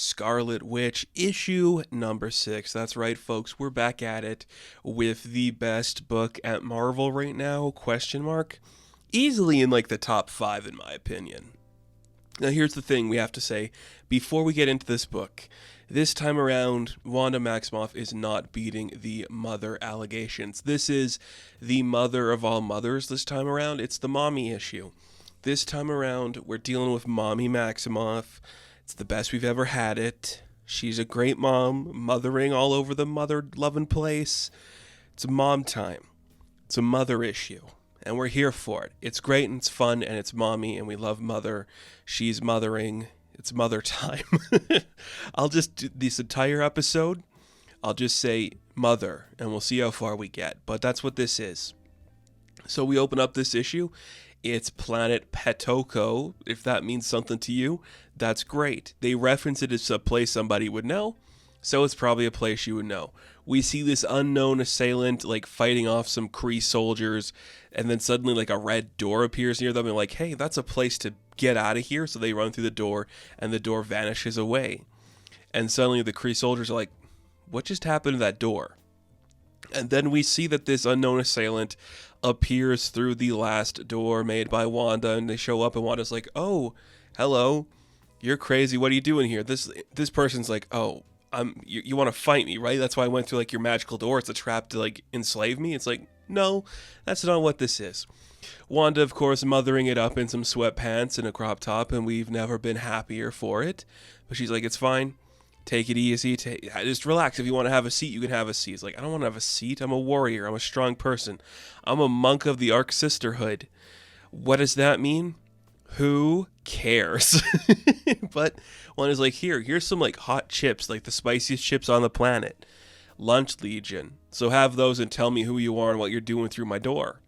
Scarlet Witch, issue number 6. That's right, folks. We're back at it with the best book at Marvel right now, question mark. Easily in like the top 5 in my opinion. Now here's the thing we have to say before we get into this book. This time around, Wanda Maximoff is not beating the mother allegations. This is the mother of all mothers this time around. It's the mommy issue. This time around, we're dealing with Mommy Maximoff. It's the best we've ever had it. She's a great mom, mothering all over the mother-loving place. It's mom time. It's a mother issue, and we're here for it. It's great, and it's fun, and it's mommy, and we love mother. She's mothering. It's mother time. I'll just do this entire episode. I'll just say mother, and we'll see how far we get. But that's what this is. So we open up this issue. It's Planet Petoko. If that means something to you, that's great. They reference it as a place somebody would know, so it's probably a place you would know. We see this unknown assailant like fighting off some Kree soldiers, and then suddenly like a red door appears near them and like, hey, that's a place to get out of here. So they run through the door and the door vanishes away. And suddenly the Kree soldiers are like, what just happened to that door? And then we see that this unknown assailant appears through the last door made by Wanda, and they show up and Wanda's like, oh, hello, you're crazy, what are you doing here? This person's like, oh, you want to fight me, right? That's why I went through like your magical door. It's a trap to like enslave me. It's like, no, that's not what this is. Wanda, of course, mothering it up in some sweatpants and a crop top, and we've never been happier for it. But she's like, it's fine. Take it easy. Just relax. If you want to have a seat, you can have a seat. It's like, I don't want to have a seat. I'm a warrior. I'm a strong person. I'm a monk of the Arc Sisterhood. What does that mean? Who cares? But one is like, here's some like hot chips, like the spiciest chips on the planet. Lunch Legion. So have those and tell me who you are and what you're doing through my door.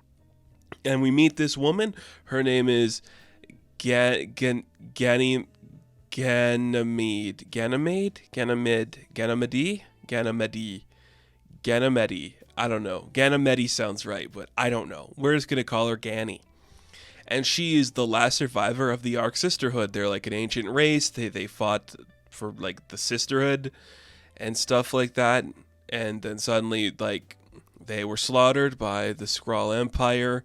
And we meet this woman. Her name is Ganymede. I don't know. Ganymede sounds right, but I don't know. We're just going to call her Ganny. And she is the last survivor of the Arc Sisterhood. They're like an ancient race. They fought for like the sisterhood and stuff like that. And then suddenly like they were slaughtered by the Skrull Empire.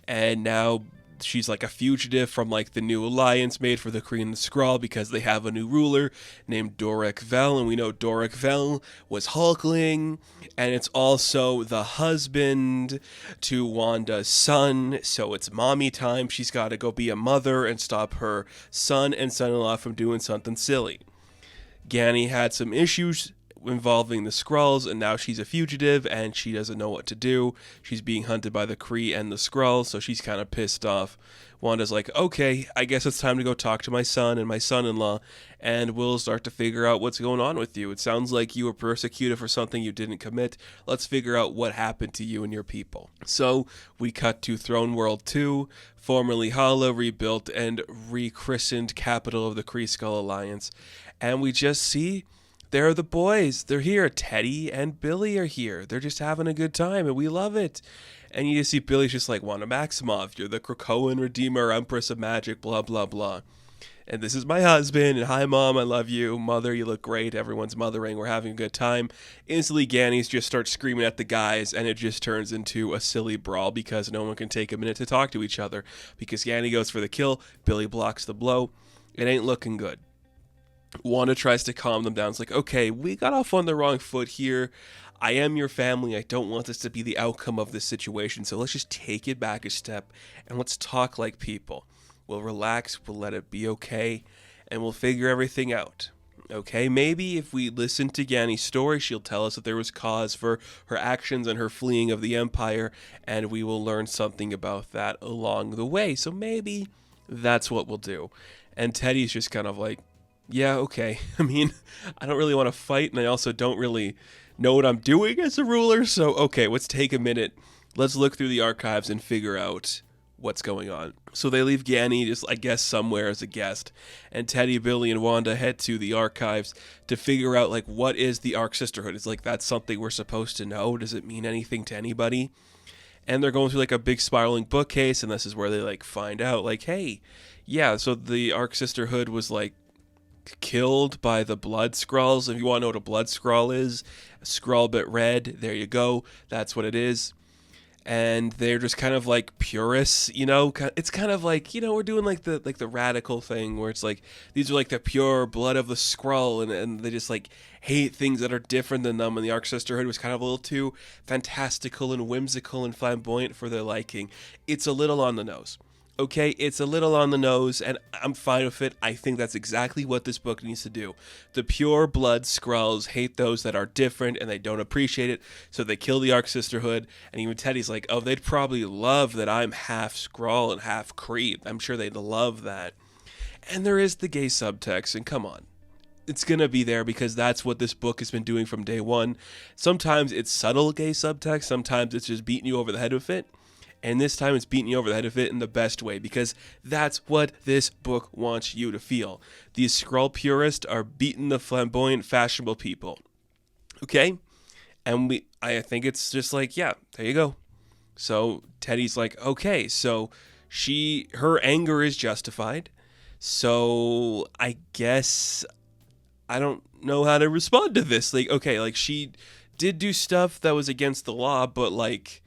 And now she's like a fugitive from like the new alliance made for the Kree and the Skrull because they have a new ruler named Dorek Vel, and we know Dorek Vel was Hulkling, and it's also the husband to Wanda's son, so it's mommy time. She's got to go be a mother and stop her son and son-in-law from doing something silly. Ganny had some issues involving the Skrulls, and now she's a fugitive and she doesn't know what to do. She's being hunted by the Kree and the Skrulls, so she's kind of pissed off. Wanda's like, okay, I guess it's time to go talk to my son and my son-in-law, and we'll start to figure out what's going on with you. It sounds like you were persecuted for something you didn't commit. Let's figure out what happened to you and your people. So we cut to Throne World 2, formerly Hala, rebuilt and rechristened capital of the Kree Skull Alliance, and we just see there are the boys. They're here. Teddy and Billy are here. They're just having a good time, and we love it. And you just see Billy's just like, Wanda Maximoff, you're the Krakoan Redeemer, Empress of Magic, blah, blah, blah. And this is my husband, and hi, Mom, I love you. Mother, you look great. Everyone's mothering. We're having a good time. Instantly, Ganny's just starts screaming at the guys, and it just turns into a silly brawl because no one can take a minute to talk to each other. Because Ganny goes for the kill, Billy blocks the blow. It ain't looking good. Wanda tries to calm them down. It's like, okay, we got off on the wrong foot here. I am your family. I don't want this to be the outcome of this situation. So let's just take it back a step and let's talk like people. We'll relax. We'll let it be okay. And we'll figure everything out. Okay, maybe if we listen to Ganny's story, she'll tell us that there was cause for her actions and her fleeing of the Empire. And we will learn something about that along the way. So maybe that's what we'll do. And Teddy's just kind of like, yeah, okay. I mean, I don't really want to fight, and I also don't really know what I'm doing as a ruler, so okay, let's take a minute. Let's look through the archives and figure out what's going on. So they leave Ganny just, I guess, somewhere as a guest, and Teddy, Billy, and Wanda head to the archives to figure out, like, what is the Arc Sisterhood? It's like, that's something we're supposed to know? Does it mean anything to anybody? And they're going through, like, a big spiraling bookcase, and this is where they, like, find out, like, hey, yeah, so the Arc Sisterhood was, like, killed by the blood Skrulls. If you want to know what a blood Skrull is, a Skrull bit red, there you go. That's what it is. And they're just kind of like purists, you know. It's kind of like, you know, we're doing like the radical thing where it's like these are like the pure blood of the Skrull, and they just like hate things that are different than them. And the Arc Sisterhood was kind of a little too fantastical and whimsical and flamboyant for their liking. It's a little on the nose. Okay, it's a little on the nose, and I'm fine with it. I think that's exactly what this book needs to do. The pure blood Skrulls hate those that are different, and they don't appreciate it, so they kill the Arc Sisterhood. And even Teddy's like, oh, they'd probably love that I'm half Skrull and half Kree. I'm sure they'd love that. And there is the gay subtext, and come on. It's going to be there because that's what this book has been doing from day one. Sometimes it's subtle gay subtext, sometimes it's just beating you over the head with it. And this time it's beating you over the head with it in the best way, because that's what this book wants you to feel. These Skrull purists are beating the flamboyant, fashionable people. Okay? And I think it's just like, yeah, there you go. So Teddy's like, okay, so her anger is justified. So I guess I don't know how to respond to this. Like, okay, like she did do stuff that was against the law, but like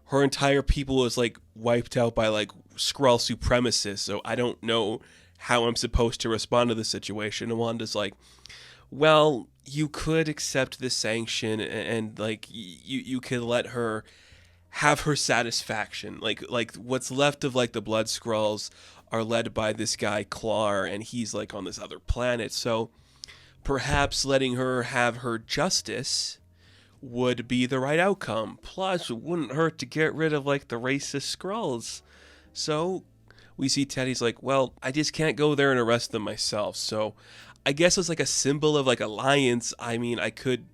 her entire people was like wiped out by like Skrull supremacists. So I don't know how I'm supposed to respond to the situation. And Wanda's like, well, you could accept the sanction and like you could let her have her satisfaction. Like what's left of like the blood Skrulls are led by this guy Clar, and he's like on this other planet. So perhaps letting her have her justice would be the right outcome. Plus, it wouldn't hurt to get rid of like the racist Skrulls. So we see Teddy's like, well, I just can't go there and arrest them myself. So I guess it's like a symbol of like alliance. I mean, I could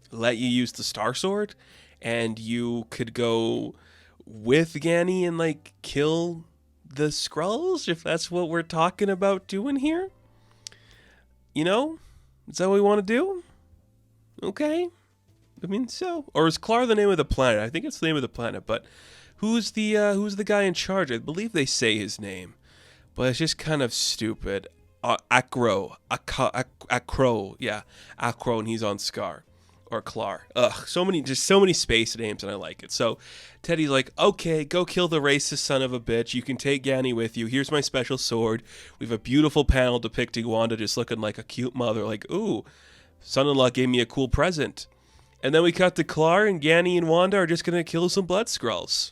let you use the Star Sword, and you could go with Ganny and like kill the Skrulls, if that's what we're talking about doing here. You know? Is that what we want to do? Okay. I mean, so, or is Clar the name of the planet? I think it's the name of the planet, but who's the guy in charge? I believe they say his name, but it's just kind of stupid. Acro, yeah, Acro, and he's on Scar, or Clar. Ugh, so many space names, and I like it. So Teddy's like, okay, go kill the racist son of a bitch. You can take Ganny with you. Here's my special sword. We have a beautiful panel depicting Wanda just looking like a cute mother, like, ooh, son-in-law gave me a cool present. And then we cut to Clar, and Ganny and Wanda are just going to kill some blood Skrulls.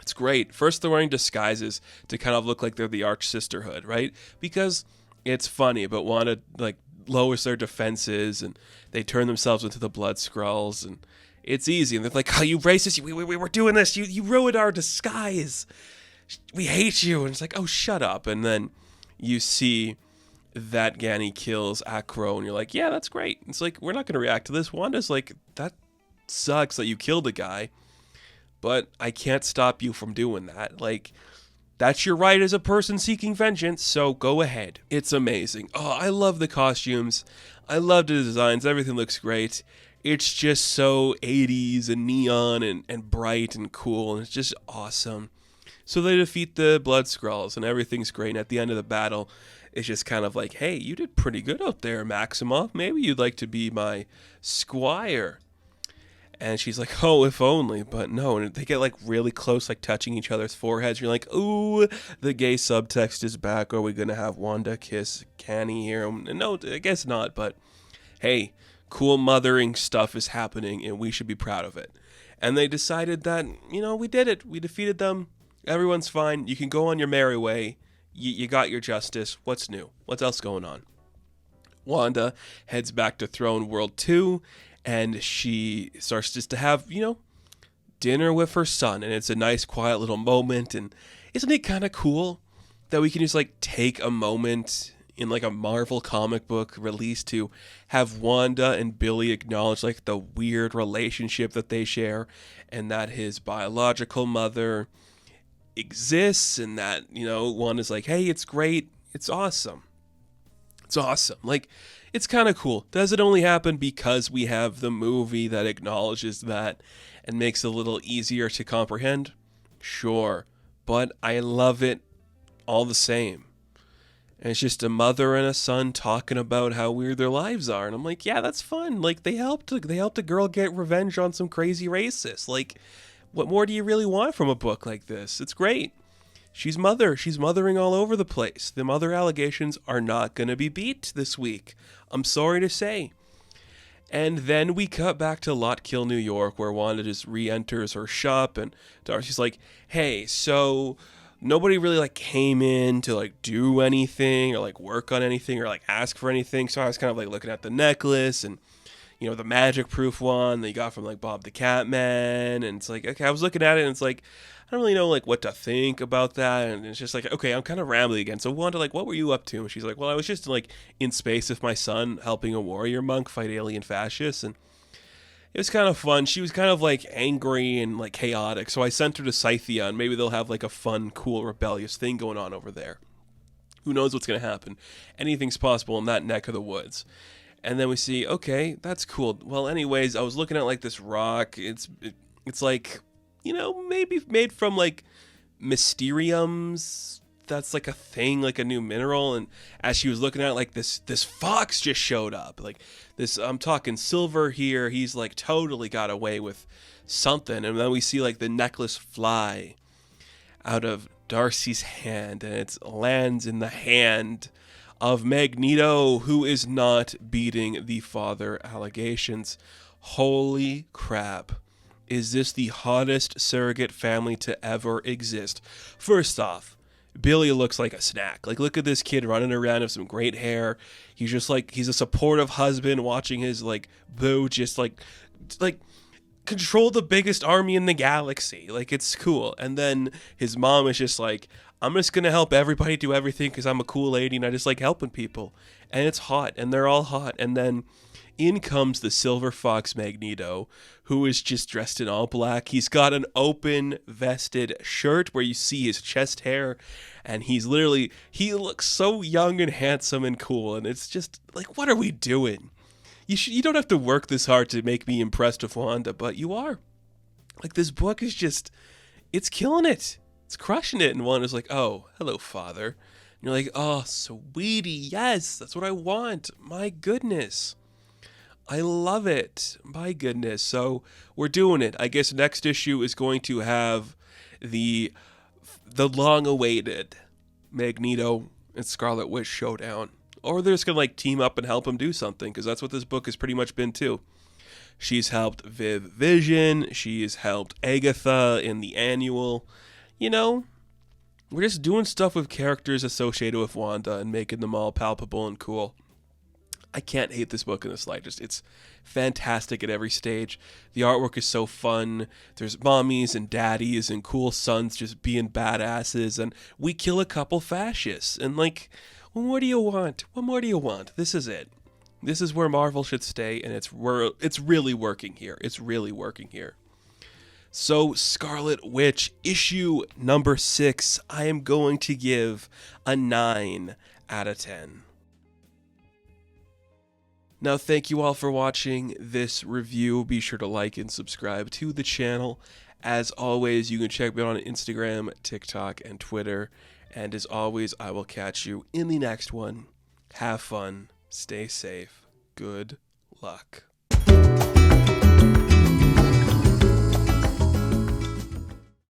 It's great. First, they're wearing disguises to kind of look like they're the Arch Sisterhood, right? Because it's funny, but Wanda like lowers their defenses, and they turn themselves into the blood Skrulls, and it's easy. And they're like, oh, you racist, we were doing this. You ruined our disguise. We hate you. And it's like, oh, shut up. And then you see that Ganny kills Acro, and you're like, yeah, that's great. It's like, we're not going to react to this. Wanda's like, that sucks that you killed a guy, but I can't stop you from doing that. Like, that's your right as a person seeking vengeance, so go ahead. It's amazing. Oh, I love the costumes. I love the designs. Everything looks great. It's just so 80s and neon and bright and cool, and it's just awesome. So they defeat the blood Skrulls, and everything's great. And at the end of the battle, it's just kind of like, hey, you did pretty good out there, Maximoff. Maybe you'd like to be my squire. And she's like, oh, if only. But no, and they get like really close, like touching each other's foreheads. You're like, ooh, the gay subtext is back. Are we going to have Wanda kiss Ganny here? And no, I guess not. But hey, cool mothering stuff is happening, and we should be proud of it. And they decided that, you know, we did it. We defeated them. Everyone's fine. You can go on your merry way. You got your justice. What's new? What's else going on? Wanda heads back to Throne World 2, and she starts just to have, you know, dinner with her son. And it's a nice, quiet little moment. And isn't it kind of cool that we can just, like, take a moment in, like, a Marvel comic book release to have Wanda and Billy acknowledge, like, the weird relationship that they share, and that his biological mother exists, and that, you know, Wanda's like, hey, it's great, it's awesome. It's awesome. Like, it's kind of cool. Does it only happen because we have the movie that acknowledges that and makes it a little easier to comprehend? Sure. But I love it all the same. And it's just a mother and a son talking about how weird their lives are. And I'm like, yeah, that's fun. Like, they helped a girl get revenge on some crazy racist. Like, what more do you really want from a book like this? It's great. She's mothering all over the place. The mother allegations are not going to be beat this week. I'm sorry to say. And then we cut back to Lot Kill, New York, where Wanda just re-enters her shop, and Darcy's like, hey, so nobody really like came in to like do anything or like work on anything or like ask for anything. So I was kind of like looking at the necklace and, you know, the magic proof one that you got from like Bob the Catman. And it's like, okay, I was looking at it and it's like, I don't really know like what to think about that. And it's just like, okay, I'm kind of rambling again. So Wanda, like, what were you up to? And she's like, well, I was just like in space with my son helping a warrior monk fight alien fascists. And it was kind of fun. She was kind of like angry and like chaotic. So I sent her to Scythia and maybe they'll have like a fun, cool, rebellious thing going on over there. Who knows what's going to happen? Anything's possible in that neck of the woods. And then we see, okay, that's cool. Well, anyways, I was looking at like this rock. It's like, you know, maybe made from like mysteriums. That's like a thing, like a new mineral. And as she was looking at it, like this fox just showed up. Like this, I'm talking Silver here. He's like totally got away with something. And then we see like the necklace fly out of Darcy's hand, and it lands in the hand of Magneto, who is not beating the father allegations. Holy crap. Is this the hottest surrogate family to ever exist? First off, Billy looks like a snack. Like, look at this kid running around with some great hair. He's just like, he's a supportive husband watching his like boo just like control the biggest army in the galaxy. Like, it's cool. And then his mom is just like, I'm just going to help everybody do everything because I'm a cool lady and I just like helping people. And it's hot, and they're all hot. And then in comes the Silver Fox Magneto, who is just dressed in all black. He's got an open vested shirt where you see his chest hair, and he looks so young and handsome and cool. And it's just like, what are we doing? You don't have to work this hard to make me impressed with Wanda, but you are. Like, this book is just, it's killing it. It's crushing it. And Wanda's like, oh, hello, father. And you're like, oh, sweetie, yes, that's what I want. My goodness. I love it. My goodness. So we're doing it. I guess next issue is going to have the long-awaited Magneto and Scarlet Witch showdown. Or they're just going to like team up and help him do something, because that's what this book has pretty much been too. She's helped Vision. She's helped Agatha in the annual. You know, we're just doing stuff with characters associated with Wanda and making them all palpable and cool. I can't hate this book in the slightest. It's fantastic at every stage. The artwork is so fun. There's mommies and daddies and cool sons just being badasses, and we kill a couple fascists. And like, what do you want? What more do you want? This is it. This is where Marvel should stay, and it's really working here. It's really working here. So, Scarlet Witch, issue number 6, I am going to give a 9 out of 10. Now, thank you all for watching this review. Be sure to like and subscribe to the channel. As always, you can check me out on Instagram, TikTok, and Twitter. And as always, I will catch you in the next one. Have fun. Stay safe. Good luck.